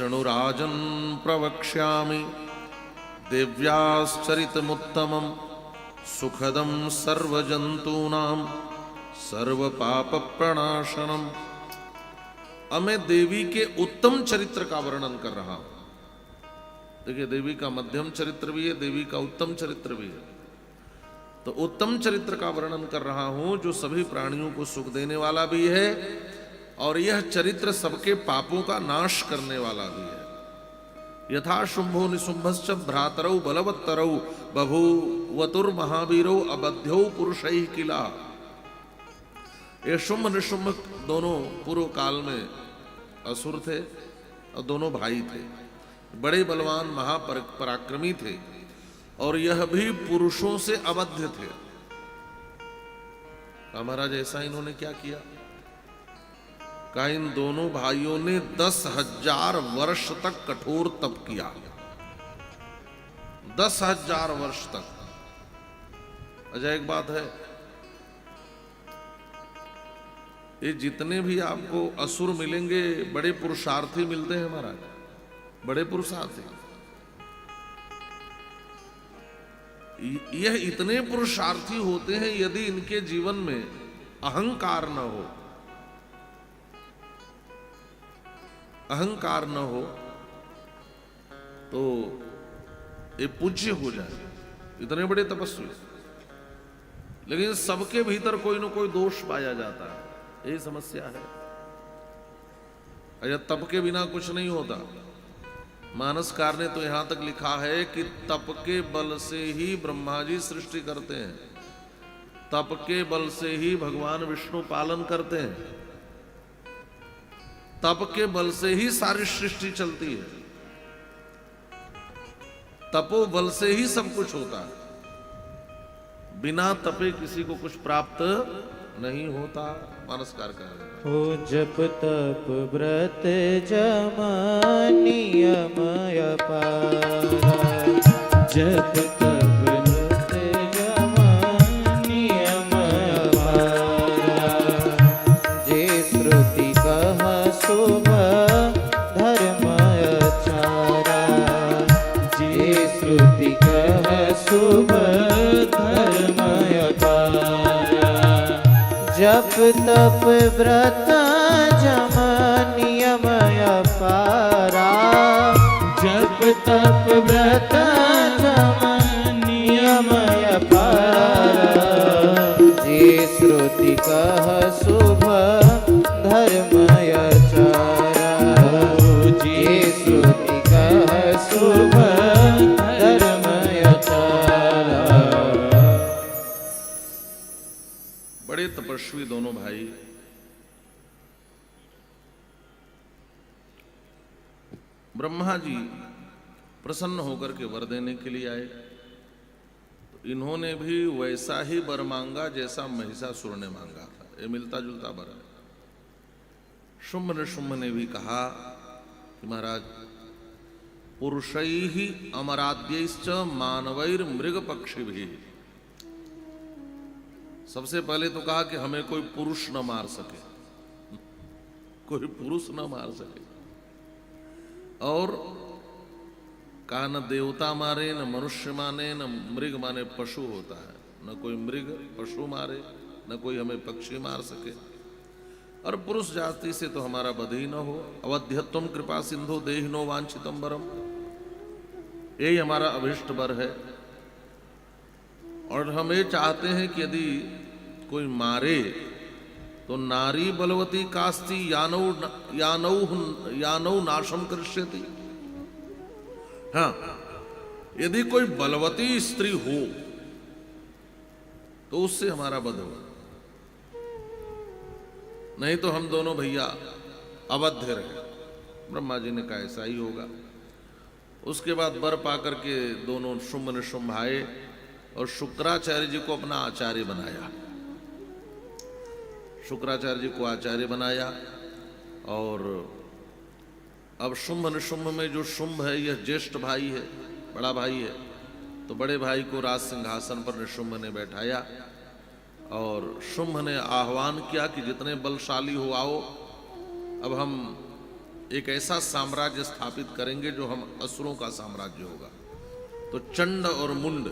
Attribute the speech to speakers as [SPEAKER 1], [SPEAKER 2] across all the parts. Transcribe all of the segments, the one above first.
[SPEAKER 1] शृणुराजन् प्रवक्ष्यामि देव्याश्चरितमुत्तमं सुखदं सर्वजंतूनां सर्वपापप्रणाशनम्। अब मैं देवी के उत्तम चरित्र का वर्णन कर रहा हूं। देखिए, देवी का मध्यम चरित्र भी है, देवी का उत्तम चरित्र भी है। तो उत्तम चरित्र का वर्णन कर रहा हूं जो सभी प्राणियों को सुख देने वाला भी है और यह चरित्र सबके पापों का नाश करने वाला भी है। यथा शुंभो निशुंभश्च भ्रातरौ बलवत्तरौ बभूवतुर्महावीरौ अबध्यौ पुरुषैः किला। ये शुंभ निशुंभ दोनों पूर्व काल में असुर थे और दोनों भाई थे, बड़े बलवान महापराक्रमी थे और यह भी पुरुषों से अबद्ध थे। महाराज ऐसा इन्होंने क्या किया? कहा इन दोनों भाइयों ने 10,000 वर्ष तक कठोर तप किया। 10,000 वर्ष तक। अच्छा, एक बात है, ये जितने भी आपको असुर मिलेंगे बड़े पुरुषार्थी मिलते हैं महाराज, बड़े पुरुषार्थी। यह इतने पुरुषार्थी होते हैं यदि इनके जीवन में अहंकार न हो, अहंकार न हो तो ये पूज्य हो जाए। इतने बड़े तपस्वी, लेकिन सबके भीतर कोई न कोई दोष पाया जाता है, यही समस्या है। अरे तप के बिना कुछ नहीं होता। मानसकार ने तो यहां तक लिखा है कि तप के बल से ही ब्रह्मा जी सृष्टि करते हैं, तप के बल से ही भगवान विष्णु पालन करते हैं, तप के बल से ही सारी सृष्टि चलती है, तपो बल से ही सब कुछ होता है। बिना तपे किसी को कुछ प्राप्त नहीं होता। मानसकार का
[SPEAKER 2] हो जप तप व्रत जमा नियम अपारा, जप तप व्रत जमा नियम अपारा। जे श्रुति कह शुभ धर्म आचारा, जे श्रुति कह शुभ धर्म अपारा। जप तप व्रत जम नियम अपारा, जप तप व्रत जम नियम अपारा। जे श्रुति कह शुभ धर्म आचारा, जे श्रुति कह शुभ धर्म आचारा।
[SPEAKER 1] बड़े तपस्वी दोनों भाई ब्रह्मा जी प्रसन्न होकर के वर देने के लिए आए। तो इन्होंने भी वैसा ही वर मांगा जैसा महिषासुर ने मांगा था, ये मिलता जुलता वर है। शुंभ निशुंभ ने भी कहा कि महाराज पुरुषैः अमराद्यैश्च मानवैर मृग पक्षी भी। सबसे पहले तो कहा कि हमें कोई पुरुष न मार सके, कोई पुरुष न मार सके, और कहा न देवता मारे, न मनुष्य माने, न मृग माने पशु होता है, न कोई मृग पशु मारे, न कोई हमें पक्षी मार सके, और पुरुष जाति से तो हमारा बध ही न हो। अवध्यत्वम कृपा सिंधु देहिनो वांछितम वरम, यही हमारा अभिष्ट वर है। और हम ये चाहते हैं कि यदि कोई मारे तो नारी बलवती कास्ति यानौ नाशम करिष्यति। हाँ, यदि कोई बलवती स्त्री हो तो उससे हमारा वध हो, नहीं तो हम दोनों भैया अबद्ध रहे। ब्रह्मा जी ने कहा ऐसा ही होगा। उसके बाद वर पाकर के दोनों शुंभ निशुंभ आए और शुक्राचार्य जी को अपना आचार्य बनाया। शुक्राचार्य जी को आचार्य बनाया और अब शुंभ निशुंभ में जो शुंभ है यह ज्येष्ठ भाई है, बड़ा भाई है, तो बड़े भाई को राज सिंहासन पर निशुंभ ने बैठाया और शुंभ ने आह्वान किया कि जितने बलशाली हो आओ, अब हम एक ऐसा साम्राज्य स्थापित करेंगे जो हम असुरों का साम्राज्य होगा। तो चंड और मुंड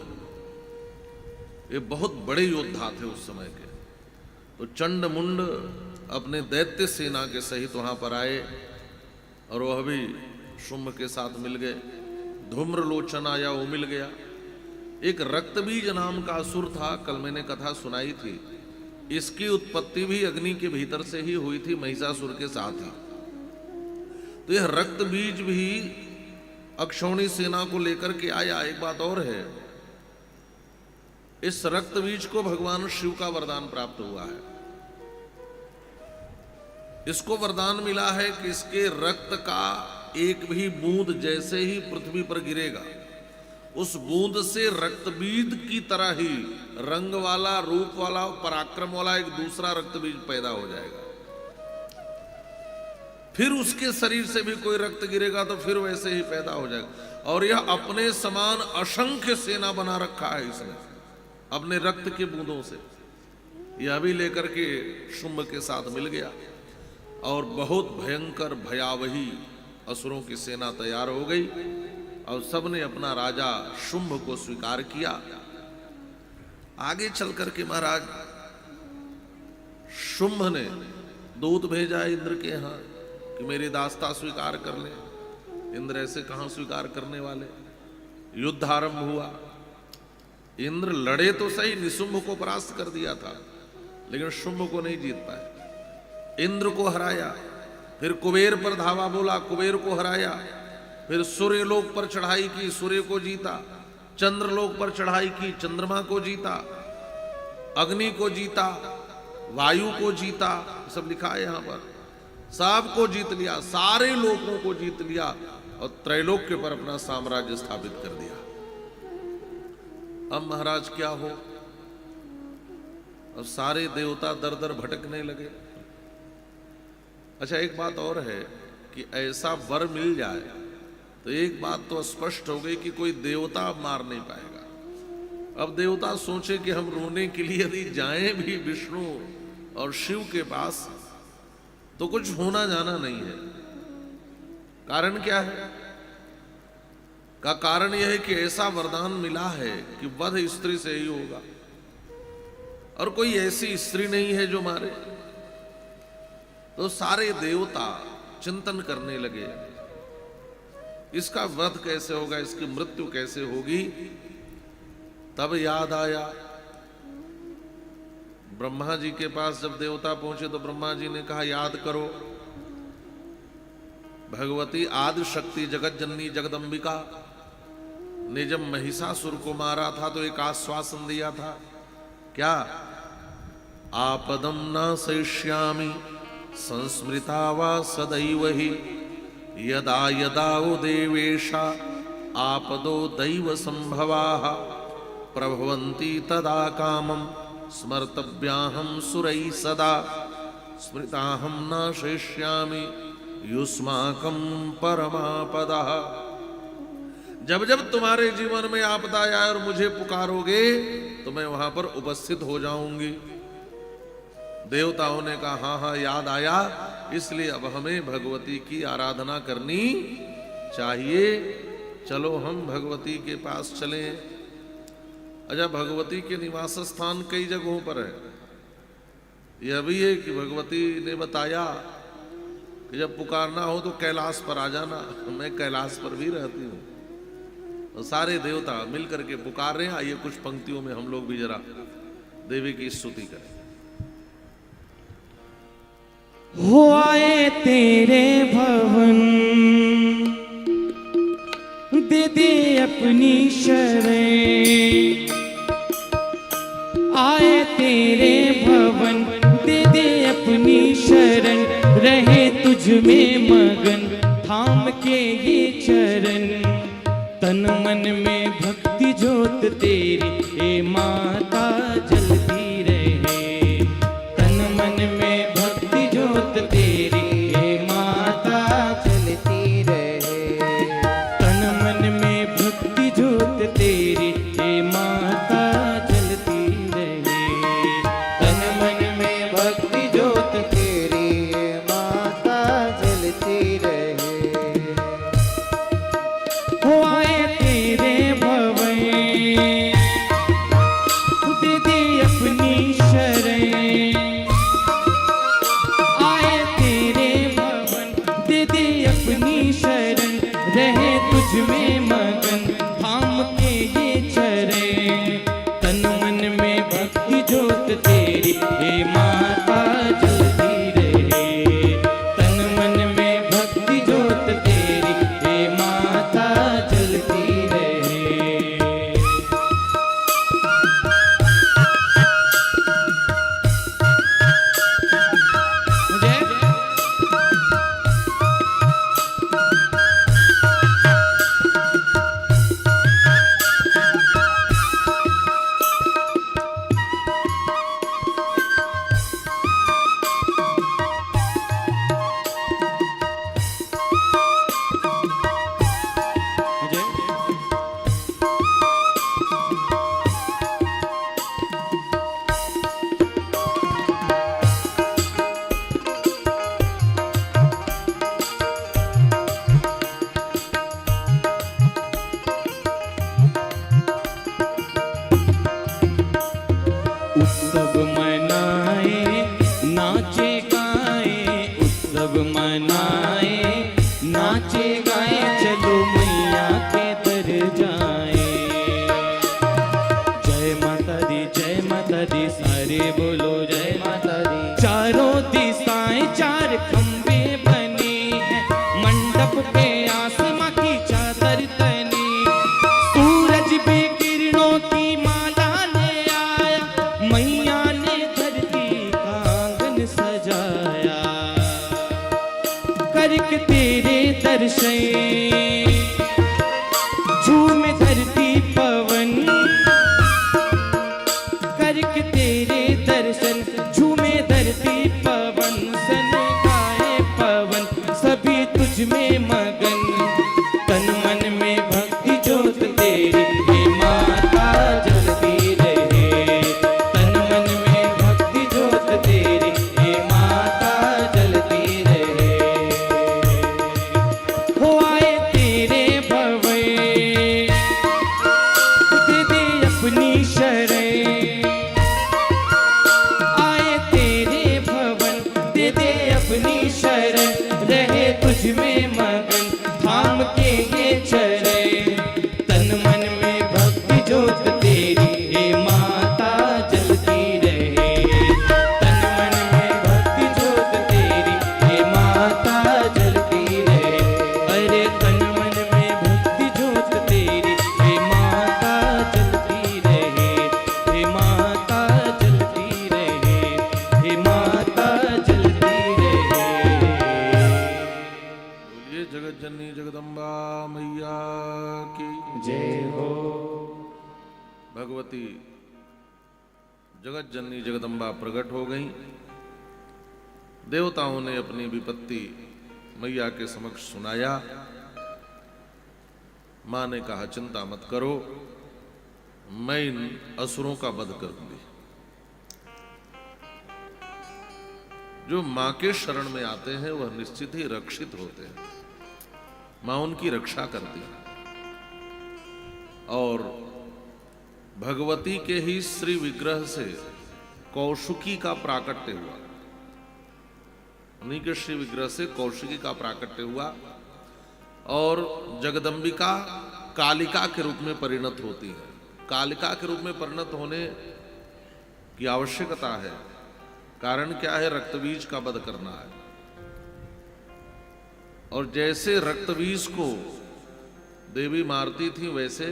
[SPEAKER 1] ये बहुत बड़े योद्धा थे उस समय के। तो चंड मुंड अपने दैत्य सेना के सहित वहां पर आए और वह भी शुंभ के साथ मिल गए। धूम्रलोचन आया, वो मिल गया। एक रक्तबीज नाम का असुर था, कल मैंने कथा सुनाई थी। इसकी उत्पत्ति भी अग्नि के भीतर से ही हुई थी, महिषासुर के साथ ही। तो यह रक्तबीज भी अक्षौणी सेना को लेकर के आया। एक बात और है, इस रक्तबीज को भगवान शिव का वरदान प्राप्त हुआ है। इसको वरदान मिला है कि इसके रक्त का एक भी बूंद जैसे ही पृथ्वी पर गिरेगा, उस बूंद से रक्तबीज की तरह ही रंग वाला, रूप वाला, पराक्रम वाला एक दूसरा रक्तबीज पैदा हो जाएगा। फिर उसके शरीर से भी कोई रक्त गिरेगा तो फिर वैसे ही पैदा हो जाएगा। और यह अपने समान असंख्य सेना बना रखा है इसने अपने रक्त के बूंदों से। यह भी लेकर के शुंभ के साथ मिल गया और बहुत भयंकर भयावही असुरों की सेना तैयार हो गई और सबने अपना राजा शुंभ को स्वीकार किया। आगे चल करके महाराज शुंभ ने दूत भेजा इंद्र के यहाँ कि मेरी दास्ता स्वीकार कर ले। इंद्र ऐसे कहां स्वीकार करने वाले। युद्ध आरंभ हुआ। इंद्र लड़े तो सही, निशुंभ को परास्त कर दिया था, लेकिन शुंभ को नहीं जीत पाए। इंद्र को हराया, फिर कुबेर पर धावा बोला, कुबेर को हराया। फिर सूर्यलोक पर चढ़ाई की, सूर्य को जीता। चंद्रलोक पर चढ़ाई की, चंद्रमा को जीता। अग्नि को जीता, वायु को जीता, सब लिखा है यहां पर। सबको जीत लिया, सारे लोकों को जीत लिया और त्रैलोक्य पर अपना साम्राज्य स्थापित कर दिया। अब महाराज क्या हो, अब सारे देवता दर दर भटकने लगे। अच्छा, एक बात और है कि ऐसा वर मिल जाए तो एक बात तो स्पष्ट हो गई कि कोई देवता मार नहीं पाएगा। अब देवता सोचे कि हम रोने के लिए यदि जाएं भी विष्णु और शिव के पास तो कुछ होना जाना नहीं है। कारण क्या है? का कारण यह है कि ऐसा वरदान मिला है कि वध स्त्री से ही होगा और कोई ऐसी स्त्री नहीं है जो मारे। तो सारे देवता चिंतन करने लगे, इसका वध कैसे होगा, इसकी मृत्यु कैसे होगी। तब याद आया, ब्रह्मा जी के पास जब देवता पहुंचे तो ब्रह्मा जी ने कहा, याद करो भगवती आदि शक्ति जगत जननी जगदम्बिका ने जब महिषासुर को मारा था तो एक आश्वासन दिया था, क्या? आपदम न सहिष्यामि संस्मृता वा सदैव ही यदा यदा वो देवेशा आपदो दैव संभवाः प्रभवन्ति तदा कामं स्मर्तव्याहं सुरैः सदा स्मृताहं न शेष्यामि युष्माकं परमापदः। जब जब तुम्हारे जीवन में आपदा आए और मुझे पुकारोगे तो मैं वहां पर उपस्थित हो जाऊंगी। देवताओं ने कहा, हाँ हाँ याद आया, इसलिए अब हमें भगवती की आराधना करनी चाहिए। चलो हम भगवती के पास चलें। अच्छा, भगवती के निवास स्थान कई जगहों पर है। यह भी है कि भगवती ने बताया कि जब पुकारना हो तो कैलाश पर आ जाना। मैं कैलाश पर भी रहती हूँ। तो सारे देवता मिलकर के पुकार रहे हैं। आइए कुछ पंक्तियों में हम लोग भी जरा देवी की स्तुति करें।
[SPEAKER 2] हो आए तेरे भवन, दे दे अपनी शरण। आए तेरे भवन, दे दे अपनी शरण। रहे तुझ में मगन, थाम के ये चरण। तन मन में भक्ति ज्योत तेरी, हे माता जलती रहे। तन मन में भक्ति ज्योत तेरी, हे माता जलती रहे। तन मन में भक्ति ज्योत तेरी, हे माता जलती रहे। तन मन में भक्ति ज्योत तेरी, हे माता जलती रहे। तुझ में मगन थाम के ये चरण, तन मन में भक्ति जोत तेरी हे माता जलती रहे, तन मन में भक्ति जोत तेरी हे माता जलती रहे। उत्सव मनाए नाचे गाए, उत्सव मनाए नाचे गाए, चलो मैया के दर जाए। जय माता दी सारे बोलो जय माता दी। चारों दिशाएं चार खंबे बने हैं, मंडप पे आसमां की चादर तनी, सूरज भी किरणों की माला ले आया, मैया ने धरती का आंगन सजाया। करके तेरे दर्शन झूमे धरती पवन, करके तेरे दर्शन झूमे धरती पवन, सन गाए पवन सभी तुझ में मगन, तन मन में भक्ति जोत तेरी हे माता जलती रहे, तन मन में भक्ति जोत तेरी हे माता जलती रहे। हो आए तेरे भवन दे दे अपनी शरण, आए तेरे भवन दे दे अपनी शरण, रहे तुझ में मगन थाम के ये चरण, तन मन में भक्ति जोत तेरी हे माता जलती रहे, तन मन में भक्ति जोत तेरी हे माता जलती रहे। अरे तन मन में भक्ति जोत तेरी हे माता जलती रहे, हे माता जलती रहे, हे माता जलती रहे।
[SPEAKER 1] बोलिए जगत जननी जगदम्बा मैया की
[SPEAKER 2] जय हो।
[SPEAKER 1] भगवती जगत जननी जगदम्बा प्रकट हो गई। देवताओं ने अपनी विपत्ति मैया के समक्ष सुनाया। मां ने कहा चिंता मत करो, मैं इन असुरों का वध करूंगी। जो मां के शरण में आते हैं वह निश्चित ही रक्षित होते हैं। मां उनकी रक्षा करती है। और भगवती के ही श्री विग्रह से कौशिकी का प्राकट्य हुआ। उन्हीं के श्री विग्रह से कौशिकी का प्राकट्य हुआ और जगदम्बिका कालिका के रूप में परिणत होती है। कालिका के रूप में परिणत होने की आवश्यकता है। कारण क्या है? रक्तबीज का वध करना है। और जैसे रक्तबीज को देवी मारती थी, वैसे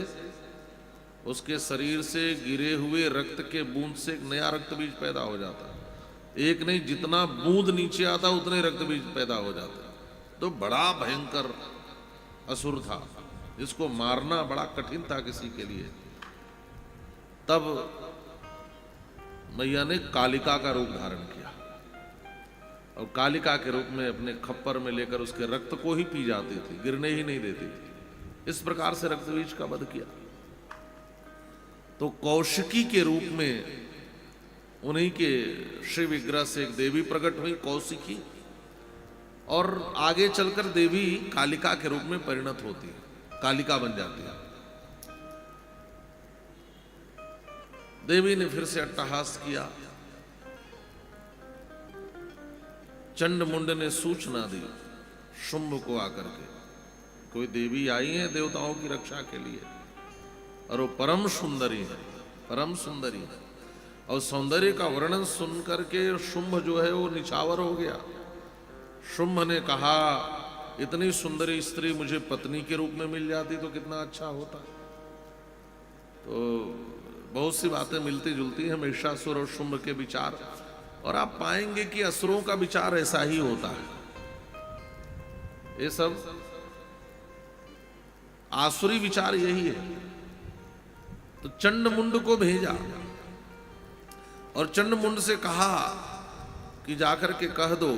[SPEAKER 1] उसके शरीर से गिरे हुए रक्त के बूंद से एक नया रक्तबीज पैदा हो जाता। एक नहीं, जितना बूंद नीचे आता उतने रक्तबीज पैदा हो जाता। तो बड़ा भयंकर असुर था, जिसको मारना बड़ा कठिन था किसी के लिए। तब मैया ने कालिका का रूप धारण किया और कालिका के रूप में अपने खप्पर में लेकर उसके रक्त को ही पी जाती थी, गिरने ही नहीं देती थी। इस प्रकार से रक्तबीज का वध किया। तो कौशिकी के रूप में उन्हीं के श्री विग्रह से एक देवी प्रकट हुई, कौशिकी, और आगे चलकर देवी कालिका के रूप में परिणत होती है, कालिका बन जाती है। देवी ने फिर से अट्टहास किया। चंड मुंड ने सूचना दी शुंभ को आकर के, कोई देवी आई है देवताओं की रक्षा के लिए, और वो परम सुंदरी है, परम सुंदरी है। और सौंदर्य का वर्णन सुन करके शुंभ जो है वो निछावर हो गया। शुंभ ने कहा, इतनी सुंदरी स्त्री मुझे पत्नी के रूप में मिल जाती तो कितना अच्छा होता। तो बहुत सी बातें मिलती जुलती हैं महिषासुर और शुंभ के विचार, और आप पाएंगे कि असुरों का विचार ऐसा ही होता है। ये सब आसुरी विचार यही है। तो चंडमुंड को भेजा और चंडमुंड से कहा कि जाकर के कह दो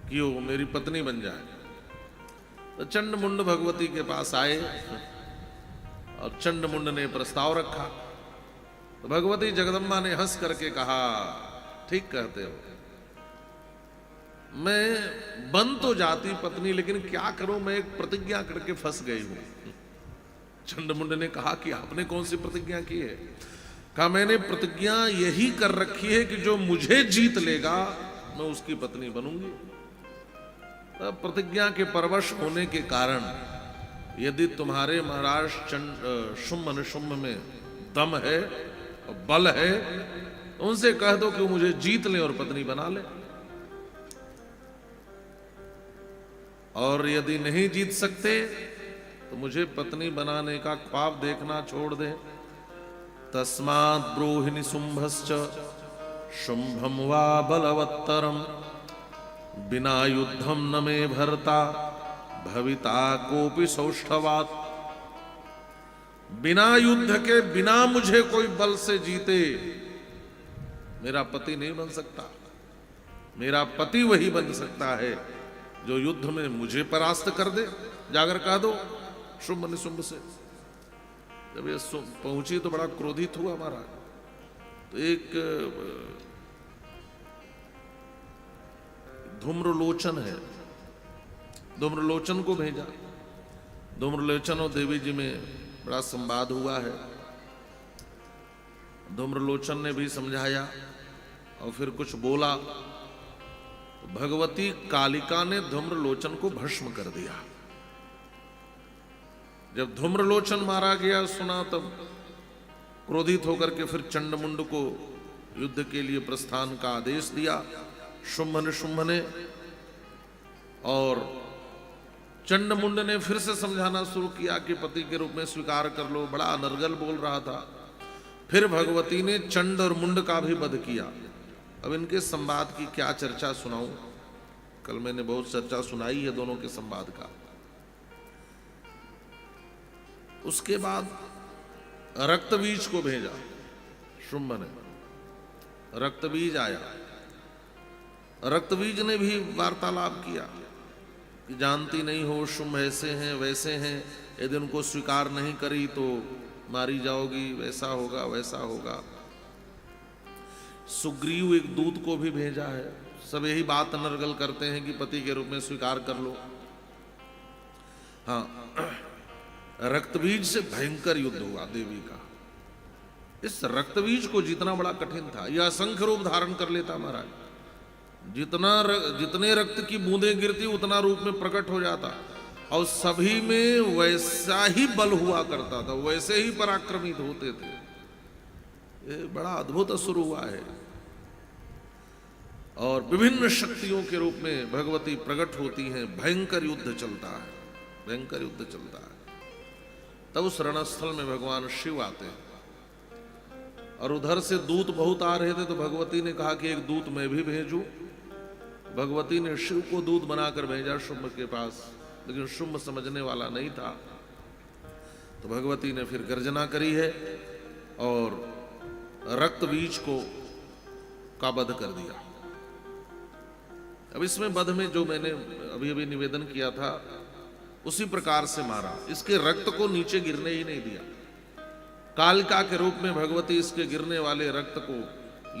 [SPEAKER 1] कि वो मेरी पत्नी बन जाए। तो चंडमुंड भगवती के पास आए और चंडमुंड ने प्रस्ताव रखा। तो भगवती जगदम्बा ने हंस करके कहा, ठीक कहते हो, मैं बन तो जाती पत्नी, लेकिन क्या करूं, मैं एक प्रतिज्ञा करके फंस गई हूं। चंडमुंड ने कहा कि आपने कौन सी प्रतिज्ञा की है? कहा, मैंने प्रतिज्ञा यही कर रखी है कि जो मुझे जीत लेगा मैं उसकी पत्नी बनूंगी। तब प्रतिज्ञा के परवश होने के कारण यदि तुम्हारे महाराज शुंभ निशुंभ में दम है और बल है तो उनसे कह दो कि मुझे जीत ले और पत्नी बना ले, और यदि नहीं जीत सकते तो मुझे पत्नी बनाने का ख्वाब देखना छोड़ दे। तस्मात् ब्रूहि निशुंभश्च शुंभम वा बलवत्तरम बिना युद्धम न मे भर्ता भविता कोपि सौष्ठवात्। बिना युद्ध के, बिना मुझे कोई बल से जीते मेरा पति नहीं बन सकता। मेरा पति वही बन सकता है जो युद्ध में मुझे परास्त कर दे। जाकर कह दो शुंभ निशुंभ से। जब ये पहुंची तो बड़ा क्रोधित हुआ महाराज। तो एक धूम्रलोचन है, धूम्रलोचन को भेजा। धूम्रलोचन और देवी जी में बड़ा संवाद हुआ है। धूम्रलोचन ने भी समझाया और फिर कुछ बोला। भगवती कालिका ने धूम्रलोचन को भस्म कर दिया। जब धूम्रलोचन मारा गया सुना, तब क्रोधित होकर के फिर चंडमुंड को युद्ध के लिए प्रस्थान का आदेश दिया शुंभ निशुंभ ने। और चंडमुंड ने फिर से समझाना शुरू किया कि पति के रूप में स्वीकार कर लो। बड़ा अनर्गल बोल रहा था। फिर भगवती ने चंड और मुंड का भी वध किया। अब इनके संवाद की क्या चर्चा सुनाऊं? कल मैंने बहुत चर्चा सुनाई है दोनों के संवाद का। उसके बाद रक्तबीज को भेजा शुंभ ने। रक्तबीज आया। रक्तबीज ने भी वार्तालाप किया कि जानती नहीं हो शुंभ ऐसे हैं वैसे हैं, यदि उनको स्वीकार नहीं करी तो मारी जाओगी, वैसा होगा वैसा होगा। सुग्रीव एक दूत को भी भेजा है। सब यही बात अनर्गल करते हैं कि पति के रूप में स्वीकार कर लो। हाँ, रक्तबीज से भयंकर युद्ध हुआ देवी का। इस रक्तबीज को जीतना बड़ा कठिन था। यह असंख्य रूप धारण कर लेता महाराज। जितने रक्त की बूंदें गिरती उतना रूप में प्रकट हो जाता, और सभी में वैसा ही बल हुआ करता था, वैसे ही पराक्रमित होते थे। ये बड़ा अद्भुत असुर हुआ है। और विभिन्न शक्तियों के रूप में भगवती प्रकट होती हैं। भयंकर युद्ध चलता है, भयंकर युद्ध चलता है। तब उस रणस्थल में भगवान शिव आते हैं, और उधर से दूत बहुत आ रहे थे। तो भगवती ने कहा कि एक दूत मैं भी भेजूं। भगवती ने शिव को दूत बनाकर भेजा शुंभ के पास, लेकिन शुंभ समझने वाला नहीं था। तो भगवती ने फिर गर्जना करी है और रक्तबीज को का वध कर दिया। अब इसमें वध में जो मैंने अभी अभी निवेदन किया था उसी प्रकार से मारा। इसके रक्त को नीचे गिरने ही नहीं दिया। कालिका के रूप में भगवती इसके गिरने वाले रक्त को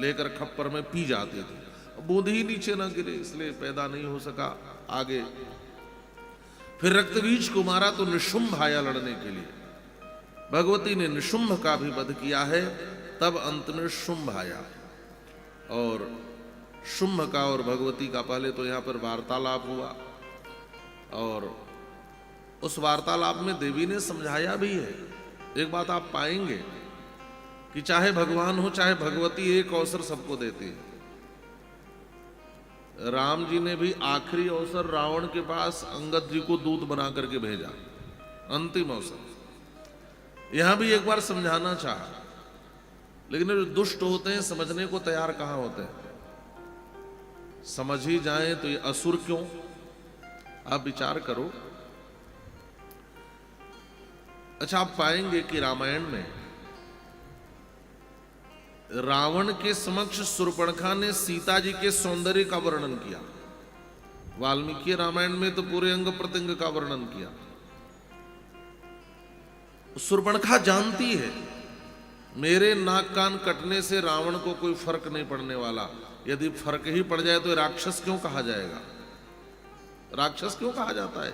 [SPEAKER 1] लेकर खप्पर में पी जाती थी। बूंद ही नीचे ना गिरे, इसलिए पैदा नहीं हो सका आगे। फिर रक्तबीज को मारा तो निशुंभ आया लड़ने के लिए। भगवती ने निशुंभ का भी वध किया है। तब अंत में शुंभ आया, और शुंभ का और भगवती का पहले तो यहां पर वार्तालाप हुआ, और उस वार्तालाप में देवी ने समझाया भी है। एक बात आप पाएंगे कि चाहे भगवान हो चाहे भगवती, एक अवसर सबको देती है। राम जी ने भी आखिरी अवसर रावण के पास अंगद जी को दूत बना करके भेजा, अंतिम अवसर। यहां भी एक बार समझाना चाहा, लेकिन जो दुष्ट होते हैं समझने को तैयार कहां होते हैं। समझ ही जाएं तो ये असुर क्यों, आप विचार करो। अच्छा, आप पाएंगे कि रामायण में रावण के समक्ष शूर्पणखा ने सीता जी के सौंदर्य का वर्णन किया। वाल्मीकि रामायण में तो पूरे अंग प्रत्यंग का वर्णन किया। शूर्पणखा जानती है मेरे नाक कान कटने से रावण को कोई फर्क नहीं पड़ने वाला। यदि फर्क ही पड़ जाए तो राक्षस क्यों कहा जाएगा, राक्षस क्यों कहा जाता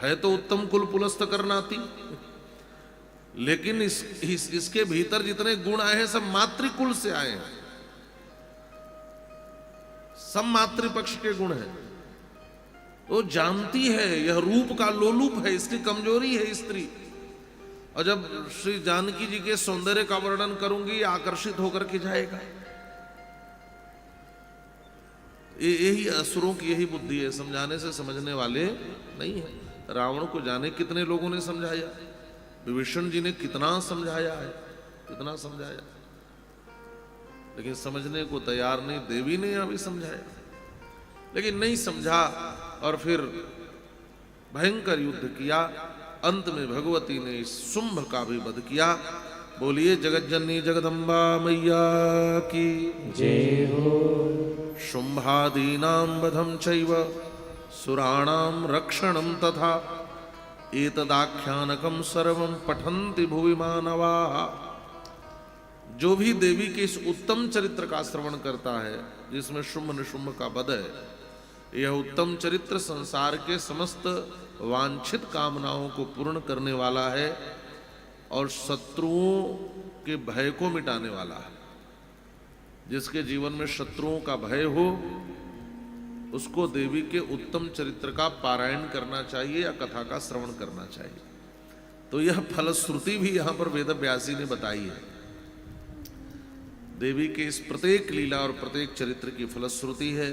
[SPEAKER 1] है तो उत्तम कुल पुलस्त करनाती। लेकिन इसके भीतर जितने गुण आए हैं सब मातृकुल से आए हैं, सब मातृपक्ष के गुण हैं। वो जानती है यह रूप का लोलुप है, इसकी कमजोरी है स्त्री। और जब श्री जानकी जी के सौंदर्य का वर्णन करूंगी आकर्षित होकर के जाएगा। यही असुरों की यही बुद्धि है, समझाने से समझने वाले नहीं है। रावण को जाने कितने लोगों ने समझाया, विभीषण जी ने कितना समझाया है, कितना समझाया, लेकिन समझने को तैयार नहीं। देवी ने अभी समझाया लेकिन नहीं समझा और फिर भयंकर युद्ध किया। अंत में भगवती ने शुंभ का भी वध किया। बोलिए जगज्जननी जगदम्बा मैया की
[SPEAKER 2] जय हो।
[SPEAKER 1] शुंभादीनां वधं चैव सुराणां रक्षणं तथा एतदाख्यानकं सर्वं पठन्ति भुवि मानवाः। जो भी देवी के इस उत्तम चरित्र का श्रवण करता है जिसमें शुंभ निशुंभ का वध है, यह उत्तम चरित्र संसार के समस्त वांछित कामनाओं को पूर्ण करने वाला है और शत्रुओं के भय को मिटाने वाला है। जिसके जीवन में शत्रुओं का भय हो उसको देवी के उत्तम चरित्र का पारायण करना चाहिए या कथा का श्रवण करना चाहिए। तो यह फलश्रुति भी यहां पर वेद व्यासी ने बताई है। देवी के इस प्रत्येक लीला और प्रत्येक चरित्र की फलश्रुति है।